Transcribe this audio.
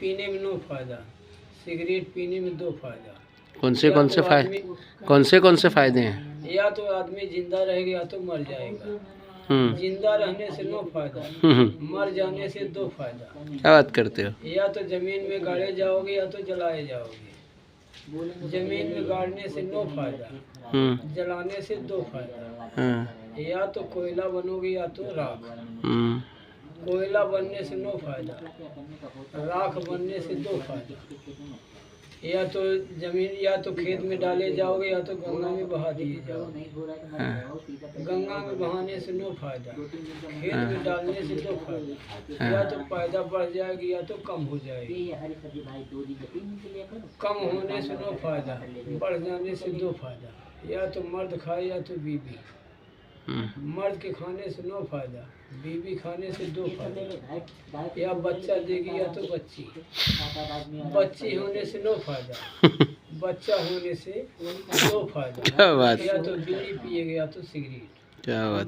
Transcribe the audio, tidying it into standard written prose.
पीने में नो फायदा, सिगरेट पीने में दो फायदा। कौन से फायदे हैं? या तो आदमी जिंदा रहेगा या तो मर जाएगा। जिंदा रहने से नो फायदा, मर जाने से दो फायदा। क्या बात करते हो? या तो जमीन में गाड़े जाओगे या तो जलाए जाओगे। जमीन में गाड़ने से नो फायदा, जलाने से दो फायदा। या तो कोयला बनोगे या तो राख। कोयला बनने से नो फायदा, राख बनने से दो फायदा। या तो जमीन या तो खेत में डाले जाओगे या तो गंगा में बहा दिए जाओगे। गंगा में बहाने से नो फायदा, खेत में डालने से दो फायदा। या तो पैदा बढ़ जाएगी या तो कम हो जाएगी। कम होने से नो फायदा, बढ़ जाने से दो फायदा। या तो मर्द खाए या तो बीवी। मर्द के खाने से नो फायदा, बीवी खाने से दो फायदा। या बच्चा देगी या तो बच्ची। बच्ची होने से नो फायदा, बच्चा होने से दो फायदा। क्या बात? या तो बीड़ी पिएगा या तो सिगरेट। क्या बात?